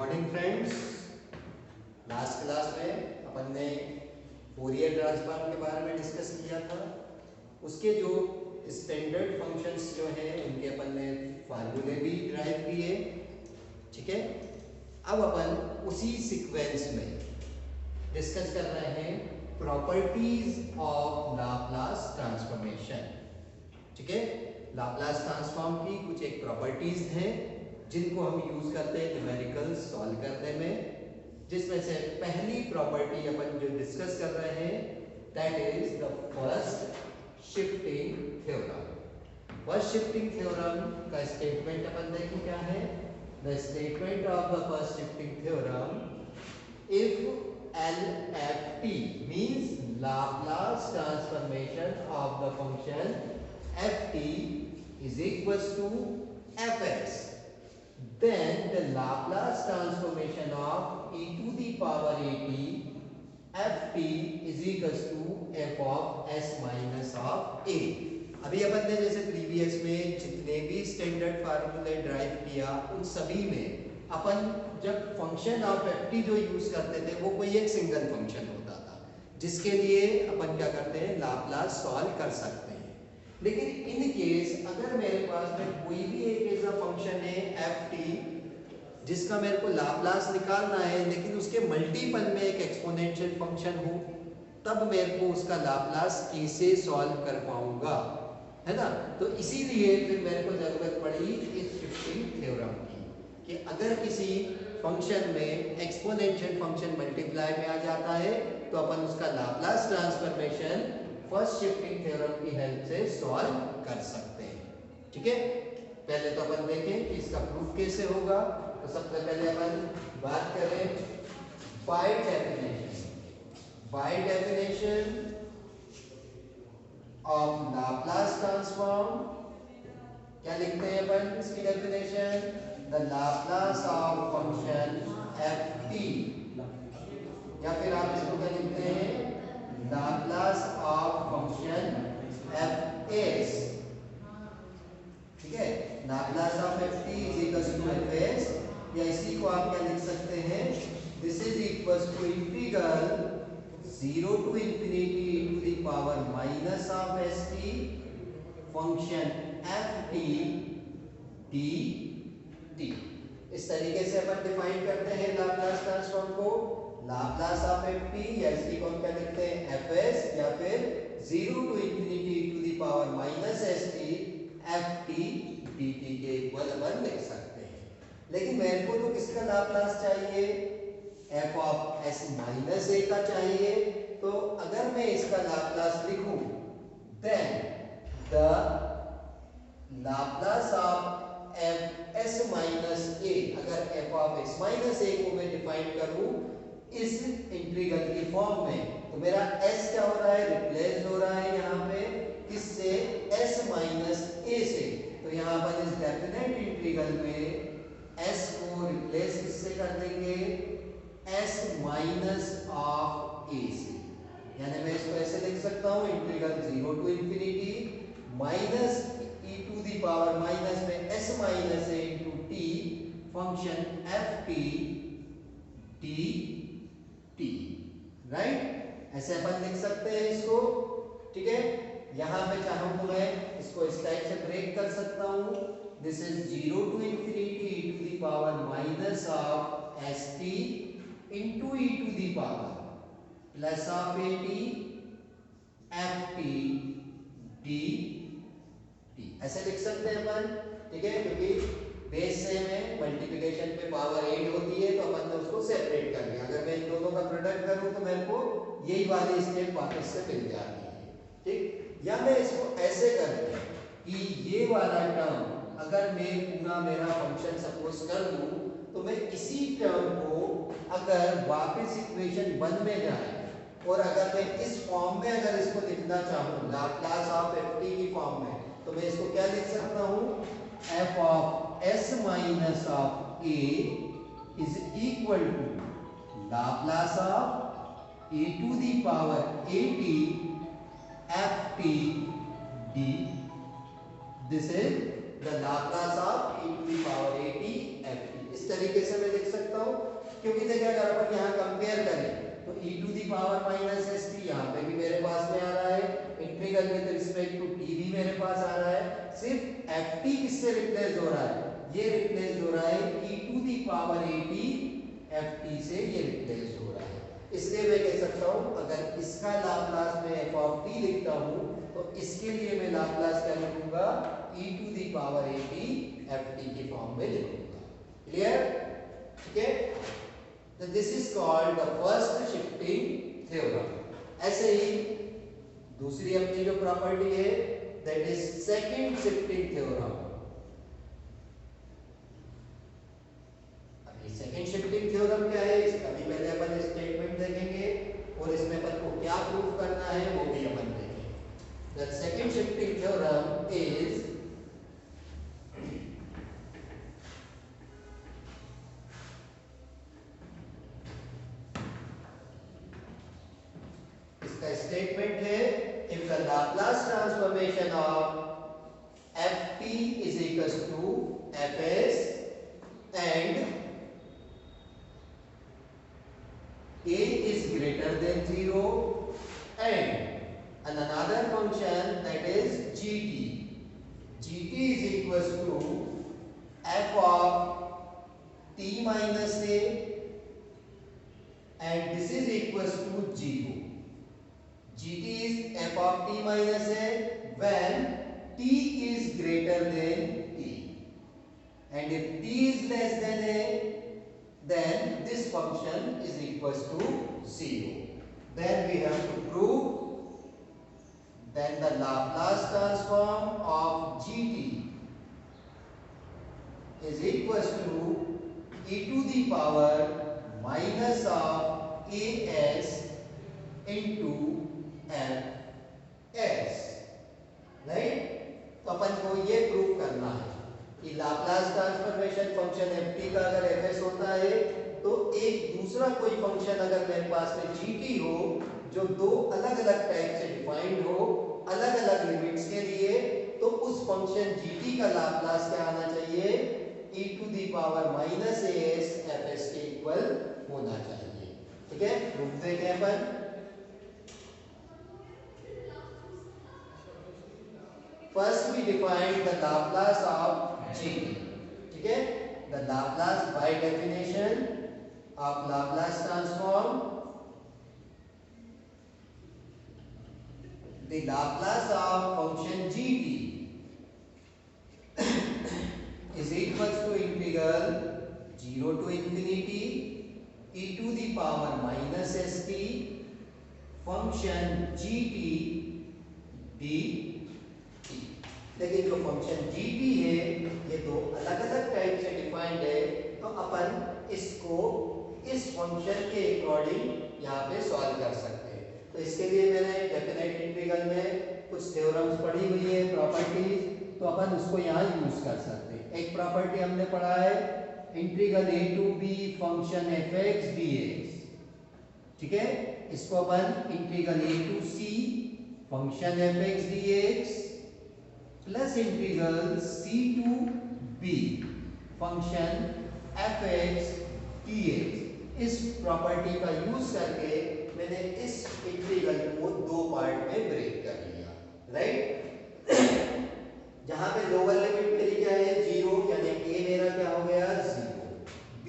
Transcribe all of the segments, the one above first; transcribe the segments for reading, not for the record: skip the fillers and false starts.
Morning friends. Last class में अपन ने Fourier transform के बारे में डिस्कस किया था। उसके जो स्टैंडर्ड फंक्शंस जो हैं उनके अपन ने फार्मूले भी ड्राइव किए। ठीक है, अब अपन उसी सीक्वेंस में डिस्कस कर रहे हैं प्रॉपर्टीज ऑफ लाप्लास ट्रांसफॉर्मेशन। ठीक है, लाप्लास ट्रांसफॉर्म की कुछ एक प्रॉपर्टीज हैं जिनको हम यूज करते हैं न्यूमेरिकल सॉल्व करने में, जिसमें से पहली प्रॉपर्टी अपन जो डिस्कस कर रहे हैं that is the first shifting theorem. First shifting theorem का स्टेटमेंट अपन देखें क्या है। The statement of the first shifting theorem, if LFT means Laplace transformation of the function ft is equals to fx, then the Laplace transformation of e to the power at ft is equals to f of s minus of a। अभी अपन ने जैसे previous में जितने भी standard फार्मूले drive किया उन सभी में अपन जब फंक्शन ऑफ ft जो यूज करते थे वो कोई एक सिंगल फंक्शन होता था जिसके लिए अपन क्या करते हैं लाप्लास सॉल्व कर सकते हैं। लेकिन इन केस अगर मेरे पास में कोई भी एक ऐसा फंक्शन है ft जिसका मेरे को लाप्लास निकालना है लेकिन उसके मल्टीपल में एक एक्सपोनेंशियल फंक्शन हो, तब मेरे को उसका लाप्लास कैसे सॉल्व कर पाऊंगा, है ना। तो इसीलिए फिर मेरे को जरूरत पड़ी इस शिफ्टिंग थ्योरम की कि अगर किसी फंक्शन में एक्सपोनेंशियल फंक्शन मल्टीप्लाई में आ जाता है तो अपन उसका Laplace transformation first shifting theorem की हेल्प से सॉल्व कर सकते हैं। ठीक है, पहले तो अपन देखें कि इसका प्रूफ कैसे होगा। तो सबसे पहले अपन बात करें by definition of Laplace transform. क्या लिखते हैं अपन इसकी definition, the Laplace of function ft, या फिर आप इसको क्या लिखते हैं लाप्लास ऑफ फंक्शन fs। ठीक है, Laplace of ft is equal to fs, या इसी को आप क्या लिख सकते हैं, this is equal to integral 0 to infinity e to the power minus of st function ft dt। इस तरीके से अपन डिफाइन करते हैं लाप्लास ट्रांसफॉर्म को। लाप्लास ऑफ ft या इसकी को हम क्या लिखते हैं fs, या फिर 0 to infinity e to the power minus st ft dt के इक्वल अपन लिख सकते हैं। लेकिन मेरे को तो किसका लाप्लास चाहिए, f of s minus a का चाहिए। तो अगर मैं इसका लाप्लास लिखूं then the Laplace of f s minus a, अगर f of s minus a को मैं डिफाइन करूं इस इंटीग्रल की फॉर्म में, तो मेरा s क्या हो रहा है, रिप्लेस हो रहा है यहाँ पे किससे, s माइनस a से। तो यहाँ पर इस डेफिनेट इंटीग्रल में s को रिप्लेस किससे कर देंगे, s माइनस ऑफ a से। यानी मैं इसको ऐसे लिख सकता हूँ integral 0 to infinity minus e to the power minus में s minus a into t function ft dt, right. ऐसे अपन लिख सकते हैं इसको। ठीक है, यहाँ पे चाहूँ तो मैं इसको इस टाइप से ब्रेक कर सकता हूँ, this is 0 to infinity e to the power minus of st into e to the power plus of at ft dt, ऐसे लिख सकते हैं अपन। ठीक है, क्योंकि बेस से में मल्टीप्लिकेशन पे पावर 8 होती है तो अपन ने उसको सेपरेट कर लिया। अगर मैं इन दोनों का प्रोडक्ट करूं तो मेरे को यही वाली स्टेप वापस से मिल जाती है। ठीक, या मैं इसको ऐसे कर दूं कि ये वाला टर्म अगर मैं पूरा मेरा फंक्शन सपोज कर दूं तो मैं इसी टर्म को अगर वापस इक्वेशन 1 में जाए और अगर मैं इस फॉर्म में अगर इसको लिखना चाहूँ लाप्लास ऑफ ft की फॉर्म में, तो मैं इसको क्या लिख सकता हूँ, f of s minus of a is equal to Laplace of a to the power at ft d, this is the Laplace of e to the power at ft। इस इस तरीके से मैं लिख सकता हूँ, क्योंकि देखिए अगर अपन यहाँ कंपेयर करें तो e to the power minus s t यहाँ पे भी मेरे पास में आ रहा है, integral with respect to t भी मेरे पास आ रहा है, सिर्फ एफ टी किससे रिप्लेस हो रहा है, ये रिप्लेस हो रहा है e to the power a t f t से, ये रिप्लेस हो रहा है। इसलिए मैं कह सकता हूँ अगर इसका लाप्लास मैं एफ ऑफ टी लिखता हूँ तो इसके लिए मैं लाप्लास क्या लिखूंगा, e to the power a t f t के फॉर्म में लिखूंगा। क्लियर? ठीक है, तो this is called the first shifting theorem. ऐसे ही दूसरी अपनी जो प्रॉपर्टी है that is second shifting theorem. अभी सेकंड शिफ्टिंग थ्योरम क्या है, अभी पहले अपन स्टेटमेंट देखेंगे और इसमें अपन को क्या प्रूफ करना है वो भी अपन देखेंगे। The second shifting theorem is statement है if the Laplace transformation of ft is equals to fs and a is greater than 0 and another function that is gt is equals to f of t minus a and this is equals to 0. gt is f of t minus a when t is greater than a, and if t is less than a then this function is equals to 0. Then we have to prove then the Laplace transform of gt is equals to e to the power minus of as into S, right? तो अपन को ये prove करना है कि Laplace transformation function F T का अगर F S होता है तो एक दूसरा कोई फंक्शन अगर मेरे पास में जी टी हो जो दो अलग अलग टाइप से डिफाइंड हो अलग अलग लिमिट्स के लिए, तो उस फंक्शन जी टी का लाप्लास क्या आना चाहिए, e to the power minus s f s के इक्वल होना चाहिए। ठीक है, प्रूफ देखें अपन। First we define the Laplace of gt. ठीक है, the Laplace by definition of Laplace transform, the Laplace of function gt is equals to integral 0 to infinity e to the power minus st function gt dt। लेकिन जो function gt है ये दो अलग अलग type से डिफाइंड है, तो अपन इसको इस फंक्शन के अकॉर्डिंग यहाँ पे सॉल्व कर सकते हैं। तो इसके लिए मैंने डेफिनेट इंटीग्रल में कुछ थ्योरम्स पढ़ी हुई है, प्रॉपर्टीज, तो अपन उसको यहाँ यूज कर सकते हैं। एक प्रॉपर्टी हमने पढ़ा है integral a to b function fx dx। ठीक है, इसको अपन integral a to c function fx dx plus integral c to b function fx dx, इस प्रॉपर्टी का यूज करके मैंने इस इंटीग्रल को दो पार्ट में ब्रेक कर लिया, राइट? जहां पे लोअर लिमिट मेरी क्या है 0, यानी a मेरा क्या हो गया 0, b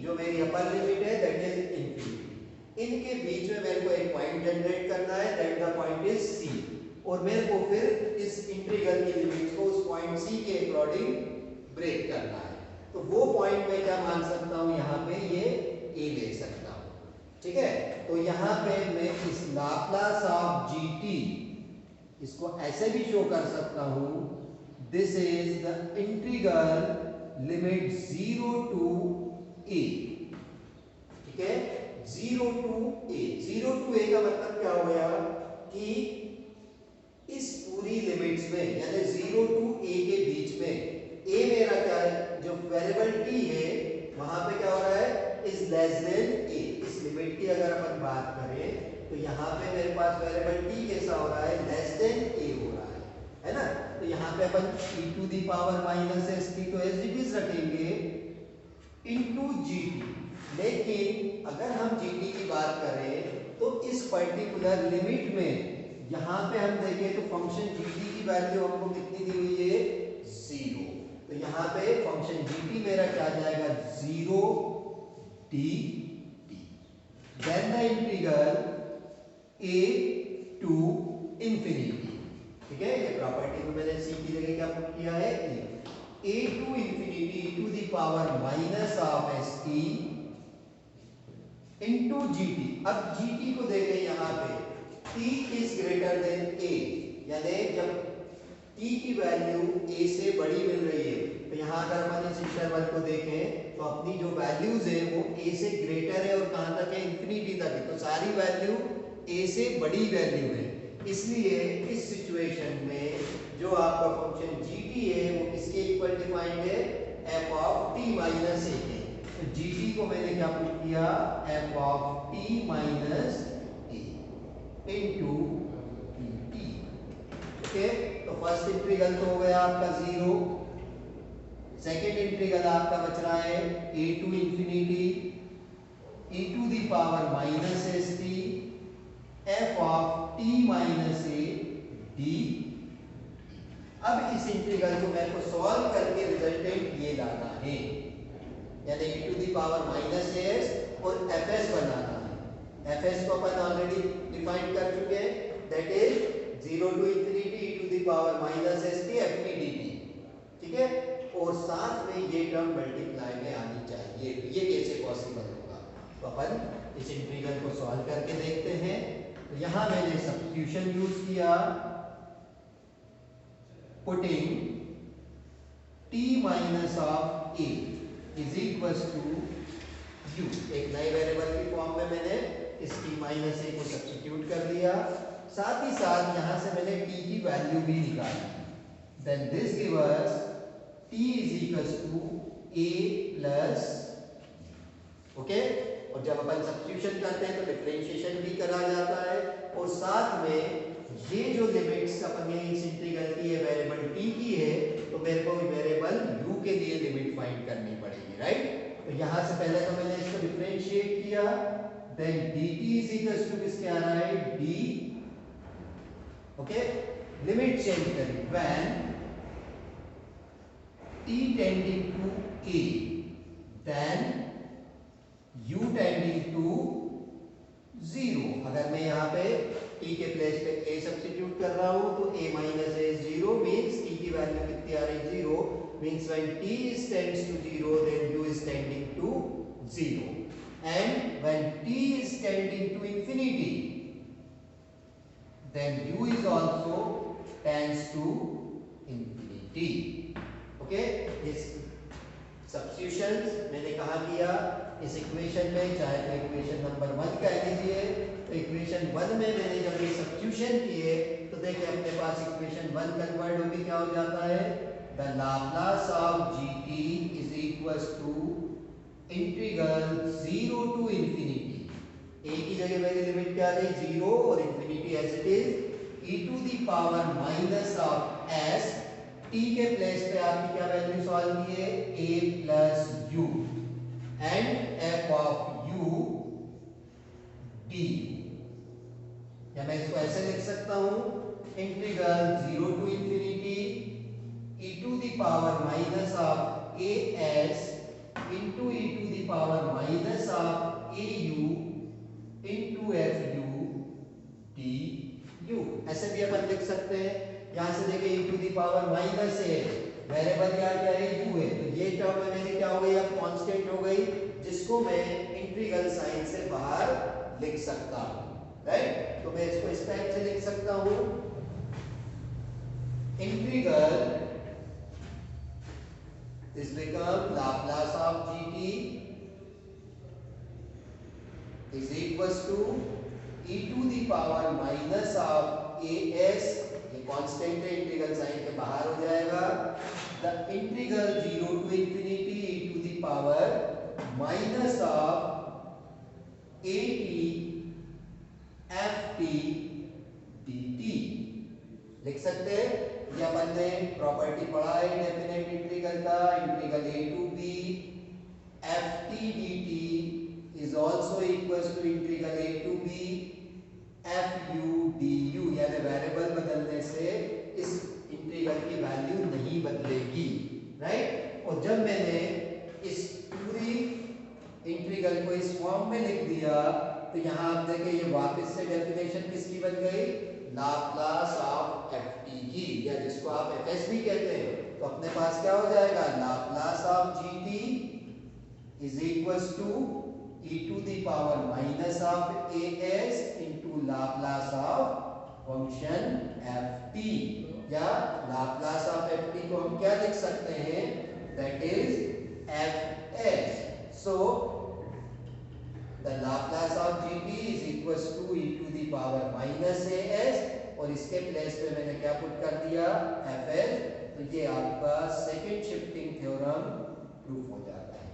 जो मेरी अपर लिमिट है दैट इज इंफिनिटी। इनके बीच में मेरे को एक पॉइंट जनरेट करना है, that the point is c, और मेरे को फिर इस इंटीग्रल की लिमिट को उस पॉइंट c के अकॉर्डिंग ब्रेक करना है। तो वो पॉइंट मैं क्या मान सकता हूं, यहाँ पे ये a ले सकता हूं। ठीक है, तो यहाँ पे मैं इस लाप्लास ऑफ gt इसको ऐसे भी शो कर सकता हूं, this is the integral limit 0 to a। ठीक है, 0 टू a, 0 टू a का मतलब क्या हो गया कि इस पूरी लिमिट्स में यानी 0 टू a के बीच में a मेरा क्या है, जो वेरिएबल t है वहां पे क्या हो रहा है इज लेस देन a। इस लिमिट की अगर अपन बात करें तो यहाँ पे मेरे पास वेरिएबल t कैसा हो रहा है, लेस देन a हो रहा है ना? तो यहाँ पे अपन e to the power minus st तो एज इट इज रखेंगे इंटू जी टी। लेकिन अगर हम जी टी की बात करें तो इस पर्टिकुलर लिमिट में यहां पे हम देखें तो फंक्शन जी टी की वैल्यू हमको कितनी दी हुई है, 0। तो यहां पे फंक्शन जी टी मेरा क्या आ जाएगा, 0 d t. Then the integral A to infinity, ठीक है, ये प्रॉपर्टी में मैंने सी की जगह क्या पुट किया है, a to infinity to the power minus of s t into g t. अब जी टी को देखें यहाँ पे, t is greater than a, यानी जब t की वैल्यू a से बड़ी मिल रही है, तो यहाँ अगर अपन इस इंटरवल को देखें तो अपनी जो वैल्यूज है वो a से ग्रेटर है और कहाँ तक है, इंफिनिटी तक है। तो सारी वैल्यू a से बड़ी वैल्यू है, इसलिए इस सिचुएशन में जो आपका फंक्शन gt है वो किसके इक्वल डिफाइंड है, f of t minus a के। तो gt को मैंने क्या पुट किया, f of t minus a into T. Okay, तो फर्स्ट इंटीग्रल तो हो गया आपका 0, सेकेंड इंटीग्रल आपका बच रहा है a to infinity e to the power minus s t f of t minus a d. अब इस इंटीग्रल को मेरे को सॉल्व करके रिजल्टेंट ये लाना है, यानी e to the power minus s और fs बनाना है। fs को अपन ऑलरेडी डिफाइन कर चुके हैं, that is 0 to infinity e to the power minus s t f T D t, ठीक है। और साथ में ये टर्म मल्टीप्लाई में आनी चाहिए, ये कैसे पॉसिबल होगा, तो अपन इस इंटीग्रल को सॉल्व करके देखते हैं। तो यहां मैंने सब्स्टिट्यूशन यूज किया, putting t minus of a is equals to u, एक नए वेरिएबल की फॉर्म में मैंने इस t माइनस a को सब्स्टिट्यूट कर दिया, साथ ही साथ यहां से मैंने t की वैल्यू भी निकाली। Then this give us t is equals to a plus, okay. और जब अपन सब्स्टिट्यूशन करते हैं तो डिफरेंशिएशन भी करा जाता है, और साथ में ये जो लिमिट्स अपन ने इस इंटीग्रल की है वेरिएबल t की है, तो मेरे को वेरिएबल u के लिए लिमिट फाइंड करनी पड़ेगी, राइट। तो यहां से पहले तो मैंने इसको डिफरेंशिएट किया, then dt is equal to किसके आ रहा है, d, ओके। लिमिट चेंज करें, when t tending to a then u tending to 0। अगर मैं यहाँ पे t के प्लेस पे a सब्स्टिट्यूट कर रहा हूँ तो a minus a 0 means t की वैल्यू कितनी आ रही, 0 means when t is tends to 0 then u is tending to 0, and when t is tending to infinity then u is also tends to infinity, okay। इस substitutions मैंने कहा किया इस equation में, चाहे तो इक्वेशन नंबर 1 कह लीजिए, तो इक्वेशन 1 में मैंने जब ये सब्स्टिट्यूशन किए तो देखिए अपने पास इक्वेशन 1 कन्वर्ट होकर क्या हो जाता है, the Laplace of gt is equals to integral 0 to infinity, a की जगह मेरी लिमिट क्या आ गई, 0, और infinity as it is e to the power minus of s, t के प्लेस पे आपकी क्या वैल्यू सॉल्व की है, a plus u and f of u d, या मैं इसको ऐसे लिख सकता हूं, integral 0 to infinity e to the power minus of as into e to the power minus of au into fu du, ऐसे भी अपन लिख सकते हैं। यहां से देखिए e to the power minus है, वेरिएबल क्या क्या है, u है, तो ये टर्म में मेरी क्या हो गई, अब कांस्टेंट हो गई, जिसको मैं इंटीग्रल साइन से बाहर लिख सकता हूं, राइट। तो मैं इसको इस टाइप से लिख सकता हूं, integral is become Laplace of gt is equals to e to the power minus of as, ये कांस्टेंट है, इंटीग्रल साइन के बाहर हो जाएगा, the integral 0 to infinity e to the power minus of at ft dt, लिख सकते हैं। ये अपन ने प्रॉपर्टी पढ़ा है डेफिनेट इंटीग्रल का, integral a to b F T D T is also equal to integral A to B F U D U, यानी variable बदलने से इस इंटीग्रल की वैल्यू नहीं बदलेगी, राइट। और जब मैंने इस पूरी इंटीग्रल को इस फॉर्म में लिख दिया तो यहाँ आप देखें ये वापस से डेफिनेशन किसकी बन गई, लाप्लास ऑफ एफ टी की, या जिसको आप एफ एस भी कहते हैं। तो अपने पास क्या हो जाएगा, Laplace of G T is equal to e to the power minus of A S into Laplace of function F T, या लाप्लास ऑफ एफ टी को हम क्या लिख सकते हैं, that is F S. So the Laplace of gt is equals to e to the power minus as, और इसके place पे मैंने क्या पुट कर दिया, fs। तो ये आपका सेकंड शिफ्टिंग थ्योरम प्रूफ हो जाता है।